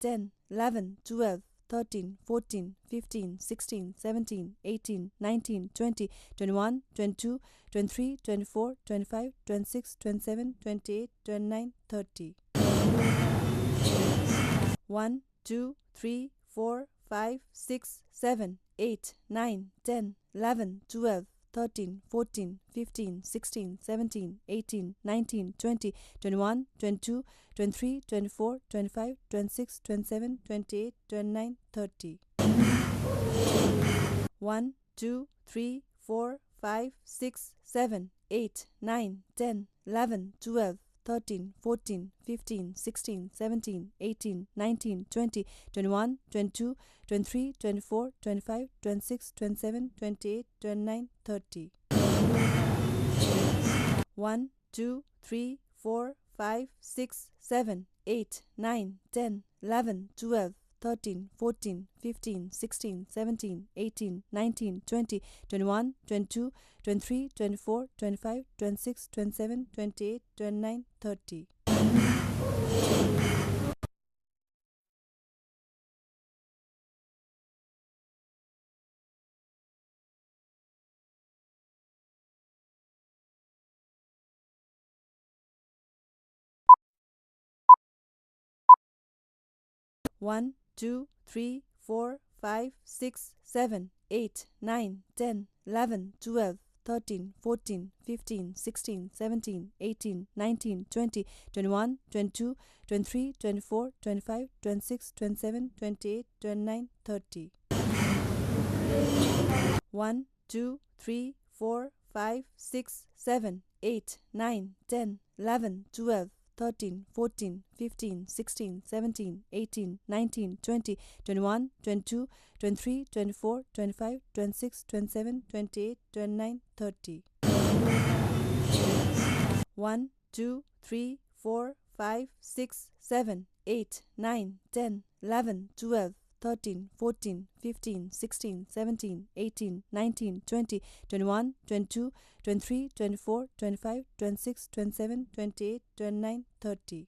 10, 11, 12, 13, 14, 15, 16, 17, 18, 19, 20, 21, 22, 23, 24, 25, 26, 27, 28, 29, 30. 1, 2, 3, 4, 5, 6, 7, 8, 9, 10, 11, 12, 13, 14, 15, 16, 17, 18, 19, 20, 21, 22, 23, 24, 25, 26, 27, 28, 29, 30. 1, 2, 3, 4, 5, 6, 7, 8, 9, 10, 11, 12, 13, 14, 15, 16, 17, 18, 19, 20, 21, 22, 23, 24, 25, 26, 27, 28, 29, 30. 1, 2, 3, 4, 5, 6, 7, 8, 9, 10, 11, 12, 13, 14, 15, 16, 17, 18, 19, 20, 21, 22, 23, 24, 25, 26, 27, 28, 29, 30. 1, 2, 3, 4, 5, 6, 7, 8, 9, 10, 11, 12, 13, 14, 15, 16, 17, 18, 19, 20, 21, 22, 23, 24, 25, 26, 27, 28, 29, 30. 1, 2, 3, 4, 5, 6, 7, 8, 9, 10, 11, 12, 13, 14, 15, 16, 17, 18, 19, 20, 21, 22, 23, 24, 25, 26, 27, 28, 29, 30. 1, 2, 3, 4, 5, 6, 7, 8, 9, 10, 11, 12, 13, 14, 15, 16, 17, 18, 19, 20, 21, 22, 23, 24, 25, 26, 27, 28, 29, 30.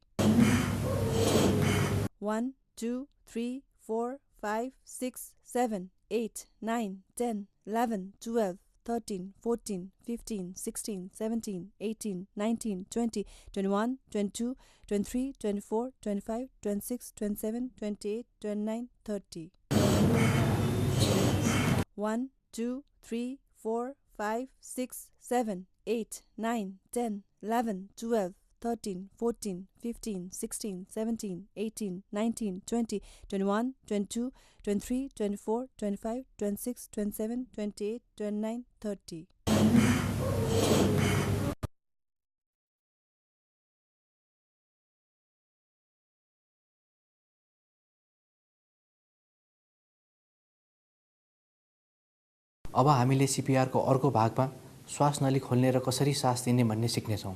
1, 2, 3, 4, 5, 6, 7, 8, 9, 10, 11, 12, 13, 14, 15, 16, 17, 18, 19, 20, 21, 22, 23, 24, 25, 26, 27, 28, 29, 30. 1, 2, 3, 4, 5, 6, 7, 8, 9, 10, 11, 12, 13, 14, 15, 16, 17, 18, 19, 20, 21, 22, 23, 24, 25, 26, 27, 28, 29, 30. अब हामीले CPR को अर्को भागमा श्वास नली खोल्ने र कसरी सास दिने भन्ने सिक्नेछौँ।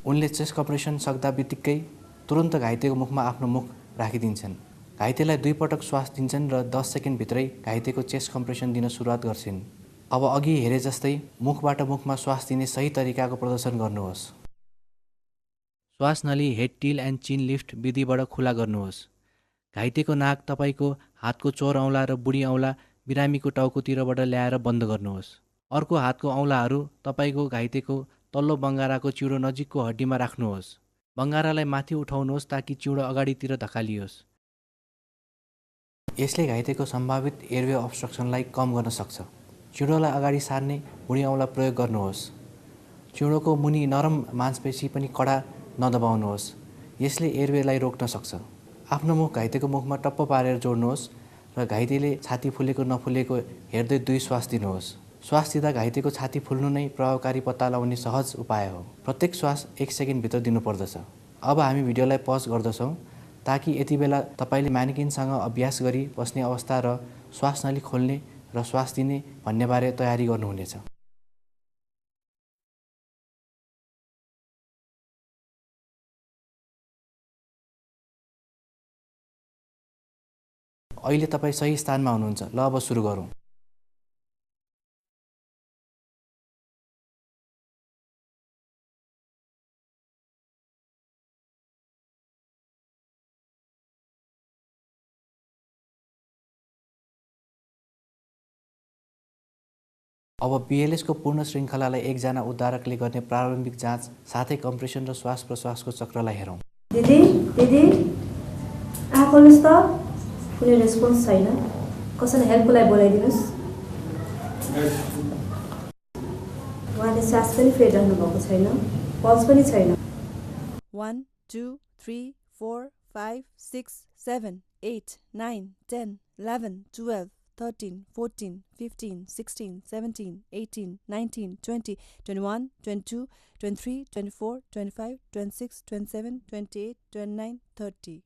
उनले चेस्ट कम्प्रेसन सक्दा बित्तिकै तुरन्त घाइतेको मुखमा आफ्नो मुख राखिदिन्छन्। घाइतेलाई 2 पटक श्वास दिन्छन् र 10 सेकेन्ड भित्रै घाइतेको चेस्ट कम्प्रेसन दिन सुरुवात गर्छन्। अब अघि हेरे जस्तै मुखबाट मुखमा श्वास दिने सही तरिकाको प्रदर्शन गर्नुहोस्। श्वास नली हेड टिल एन्ड चिन लिफ्ट विधिबाट खुला गर्नुहोस्। घाइतेको नाक तपाईको हातको चोर औँला र बुढी औँला बिरामीको टाउकोतिरबाट ल्याएर बन्द गर्नुहोस्। अर्को हातको औँलाहरू तपाईको घाइतेको तल्लो बङ्गाराको चिउडो नजिकको हड्डीमा राख्नुहोस्। बङ्गारालाई माथि उठाउनुहोस् ताकि चिउडो अगाडितिर धकालियोस्। यसले घाइतेको सम्भावित एयरवे अब्स्ट्रक्सनलाई कम गर्न सक्छ। चिउडोलाई अगाडि सार्ने बुढी औँला प्रयोग गर्नुहोस्। चिउडोको मुनि नरम मांसपेशी पनि कडा नदबाउनुहोस्। यसले एयरवेलाई रोक्न सक्छ। आफ्नो मुख घाइतेको मुखमा टप्प पारेर जोड्नुहोस् र घाइतेले छाती फुलेको नफुलेको हेर्दै 2 श्वास दिनुहोस्। श्वास दिँदा घाइतेको छाती फुल्नु नै प्रभावकारी पत्ता लगाउने सहज उपाय हो। प्रत्येक श्वास 1 सेकेन्ड भित्र दिनुपर्दछ। अब हामी भिडियोलाई पज गर्दछौँ ताकि यति बेला तपाईले म्यानेकिनसँग अभ्यास गरी बस्ने अवस्था र श्वास नली खोल्ने र श्वास दिने भन्ने बारे तयारी गर्नुहुनेछ। अहिले तपाईँ सही स्थानमा हुनुहुन्छ। ल अब सुरु गरौँ। अब BLS को पूर्ण श्रृङ्खलालाई एकजना उद्धारकले गर्ने प्रारम्भिक जाँच साथै कम्प्रेसन र श्वास प्रश्वासको चक्रलाई हेरौँ। दिदी आकोस् त कुनै रेस्पोन्स छैन। कसैले हेल्पको लागि बोलाइदिनुस्। उहाँले सास पनि फेरिरहनु भएको छैन, पल्स पनि छैन। 1 2 3 4 5 6 7 8 9 10 11 12 13 14 15 16 17 18 19 20 21 22 23 24 25 26 27 28 29 30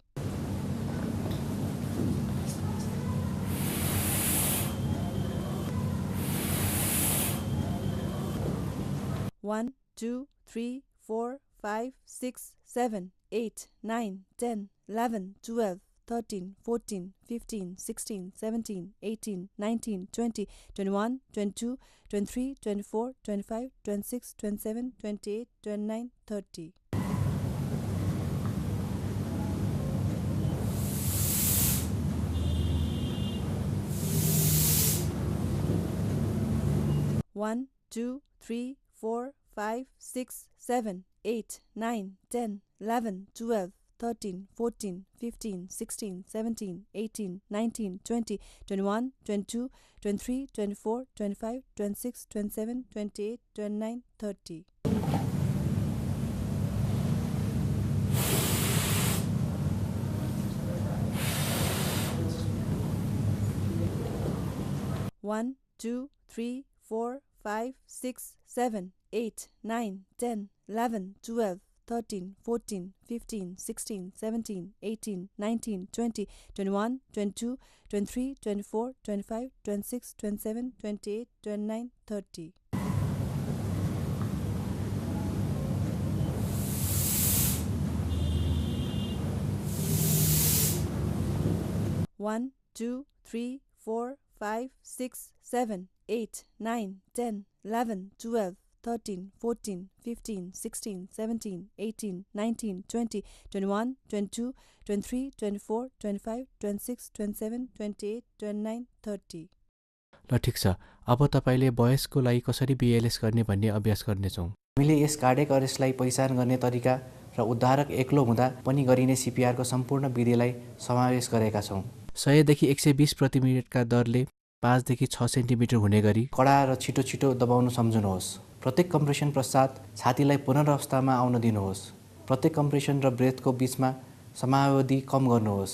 1 2 3 4 5 6 7 8 9 10 11 12 13 14 15 16 17 18 19 20 21 22 23 24 25 26 27 28 29 30 1 2 3 4 5 6 7 8 9 10 11 12 13 14 15 16 17 18 19 20 21 22 23 24 25 26 27 28 29 30 1 2 3 4 5 6 7 8 9 10 11 12 13 14 15 16 17 18 19 20 21 22 23 24 25 26 27 28 29 30 1 2 3 4 5 6 7 8 9 10 11 12 13 14 15 16 17 18 19 20 21 22 23 24 25 26 27 28 29 30 ल ठिक छ। अब तपाईँले वयस्कको लागि कसरी BLS गर्ने भन्ने अभ्यास गर्नेछौँ। हामीले यस कार्डियक अरेस्टलाई पहिचान गर्ने तरिका र उद्धारक एक्लो हुँदा पनि गरिने CPR को सम्पूर्ण विधिलाई समावेश गरेका छौँ। 100 देखि 120 प्रति मिनेटका दरले 5 देखि 6 सेन्टिमिटर हुने गरी कडा र छिटो छिटो दबाउन सम्झनुहोस्। प्रत्येक कम्प्रेसन पश्चात छातीलाई पुनरावस्थामा आउन दिनुहोस्। प्रत्येक कम्प्रेसन र ब्रेथको बीचमा समयावधि कम गर्नुहोस्।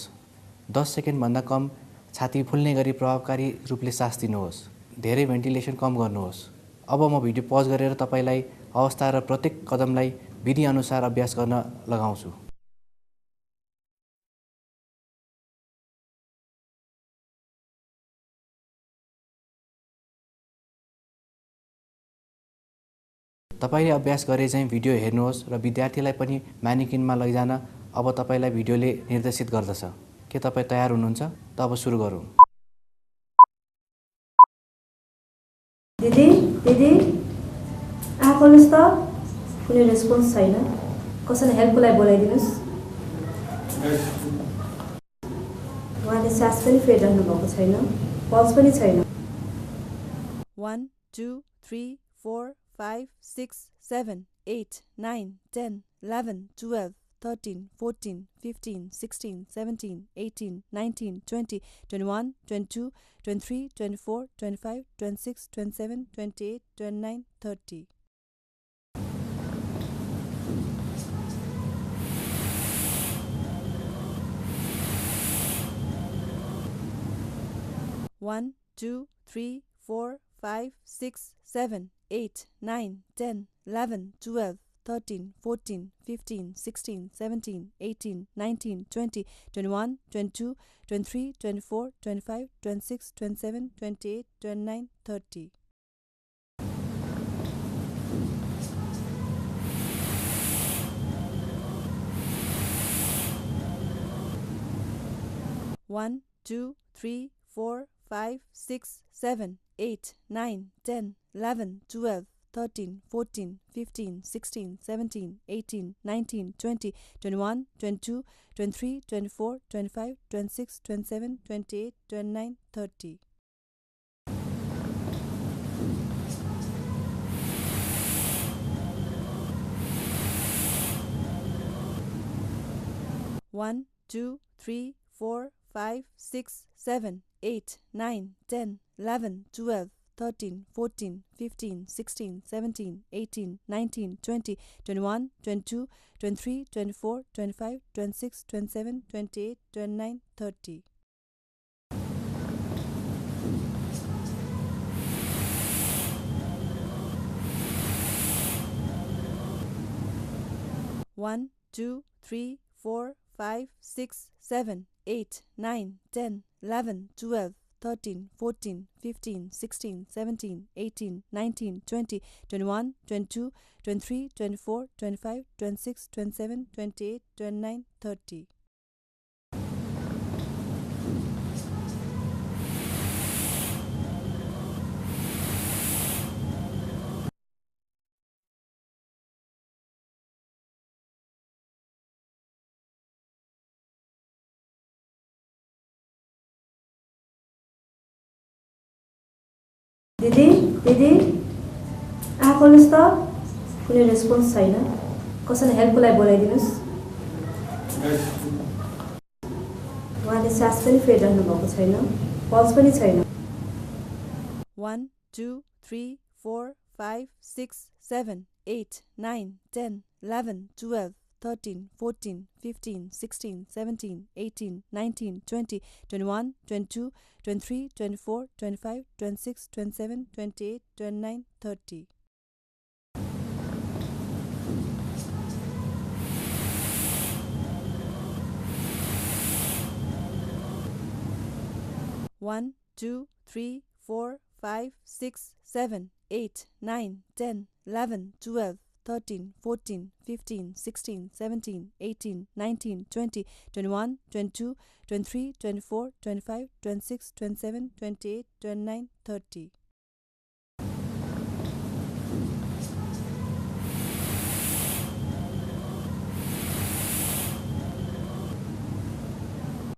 10 सेकेन्डभन्दा कम छाती फुल्ने गरी प्रभावकारी रूपले सास दिनुहोस्। धेरै भेन्टिलेसन कम गर्नुहोस्। अब म भिडियो पज गरेर तपाईँलाई अवस्था र प्रत्येक कदमलाई विधि अनुसार अभ्यास गर्न लगाउँछु। तपाईले अभ्यास गरे चाहिँ भिडियो हेर्नुहोस् र विद्यार्थीलाई पनि म्यानिकिनमा लैजान अब तपाईलाई भिडियोले निर्देशित गर्दछ। के तपाईँ तयार हुनुहुन्छ? त अब सुरु गरौँ। दिदी आकोस् त कुनै रेस्पोन्स छैन। कसैले हेल्पको लागि बोलाइदिनुस्। उहाँले सास पनि फेरिरहनु भएको छैन, पल्स पनि छैन। 1 2 3 4 5 6 7 8 9 10 11 12 13 14 15 16 17 18 19 20 21 22 23 24 25 26 27 28 29 30 1 2 3 4 5 6 7 8 9 10 11 12 13 14 15 16 17 18 19 20 21 22 23 24 25 26 27 28 29 30 1 2, 3, 4, 5, 6, 7, 8, 9, 10, 11, 12, 13, 14, 15, 16, 17, 18, 19, 20, 21, 22, 23, 24, 25, 26, 27, 28, 29, 30. 1, 2, 3, 4, 5, 6, 7, 8, 9, 10, 11, 12, 13, 14, 15, 16, 17, 18, 19, 20, 21, 22, 23, 24, 25, 26, 27, 28, 29, 30. 1, 2, 3, 4, 5, 6, 7, 8, 9, 10, 11, 12, 13, 14, 15, 16, 17, 18, 19, 20, 21, 22, 23, 24, 25, 26, 27, 28, 29, 30. दिदी दिदी आकोस् त कुनै रेस्पोन्स छैन कसैले हेल्पको लागि बोलाइदिनुस् उहाँले सास पनि फेरिरहनु भएको छैन पल्स पनि छैन 1 2 3 4 5 6 7 8 9 10 11 12 13, 14, 15, 16, 17, 18, 19, 20, 21, 22, 23, 24, 25, 26, 27, 28, 29, 30. 1, 2, 3, 4, 5, 6, 7, 8, 9, 10, 11, 12, 13, 14, 15, 16, 17, 18, 19, 20, 21, 22, 23, 24, 25, 26, 27, 28, 29, 30.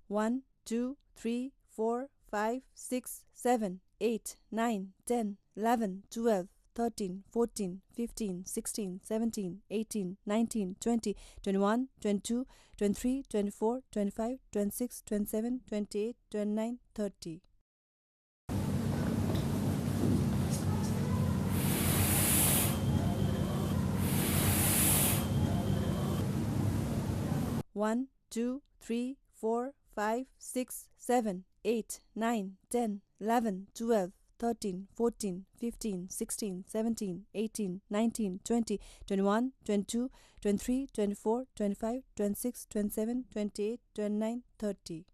1, 2, 3, 4, 5, 6, 7, 8, 9, 10, 11, 12, 13, 14, 15, 16, 17, 18, 19, 20, 21, 22, 23, 24, 25, 26, 27, 28, 29, 30. 1, 2, 3, 4, 5, 6, 7, 8, 9, 10, 11, 12, 13, 14, 15, 16, 17, 18, 19, 20, 21, 22, 23, 24, 25, 26, 27, 28, 29, 30.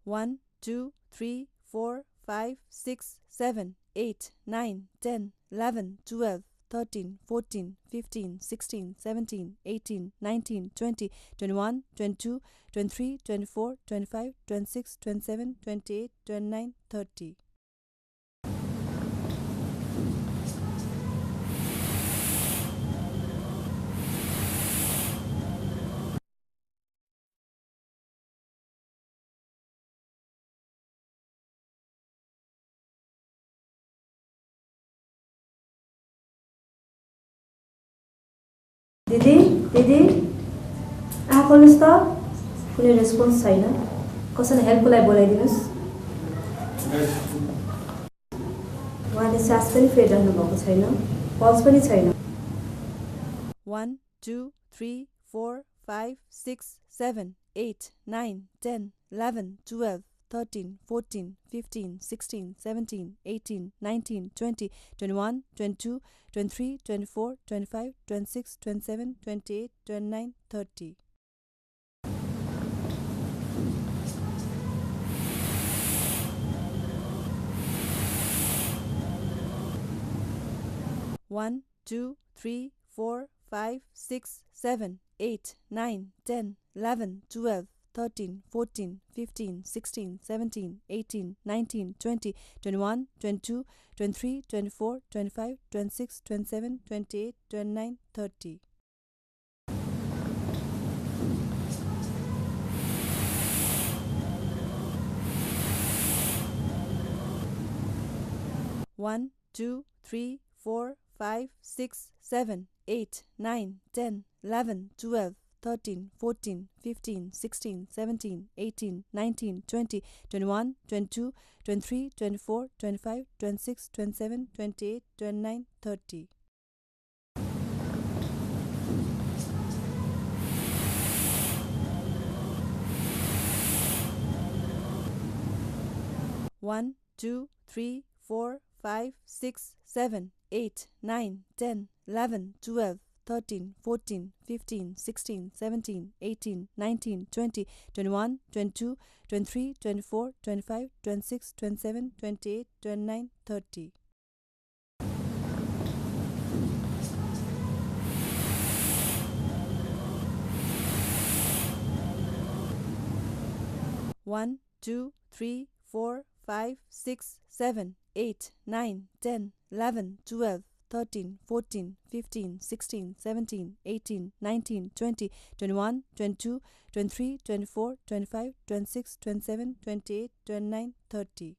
1, 2, 3, 4, 5, 6, 7, 8, 9, 10, 11, 12, 13, 14, 15, 16, 17, 18, 19, 20, 21, 22, 23, 24, 25, 26, 27, 28, 29, 30. दिदी दिदी आकोस् त कुनै रेस्पोन्स छैन कसैले हेल्पको लागि बोलाइदिनुस् उहाँले सास पनि फेरिरहनु भएको छैन पल्स पनि छैन 1, 2, 3, 4, 5, 6, 7, 8, 9, 10, 11, 12, 13, 14, 15, 16, 17, 18, 19, 20, 21, 22, 23, 24, 25, 26, 27, 28, 29, 30. 1, 1, 2, 3, 4, 5, 6, 7, 8, 9, 10, 11, 12, 13, 14, 15, 16, 17, 18, 19, 20, 21, 22, 23, 24, 25, 26, 27, 28, 29, 30. 1, 2, 3, 4, 5, 6, 7, 8, 9, 10, 11, 12, 13, 14, 15, 16, 17, 18, 19, 20, 21, 22, 23, 24, 25, 26, 27, 28, 29, 30. 1, 2, 3, 4, 5, 6, 7, 8, 9, 10, 11, 12, 13, 14, 15, 16, 17, 18, 19, 20, 21, 22, 23, 24, 25, 26, 27, 28, 29, 30. 1, 2, 3, 4, 5, 6, 7, 8, 9, 10, 11, 12, 13, 14, 15, 16, 17, 18, 19, 20, 21, 22, 23, 24, 25, 26, 27, 28, 29, 30.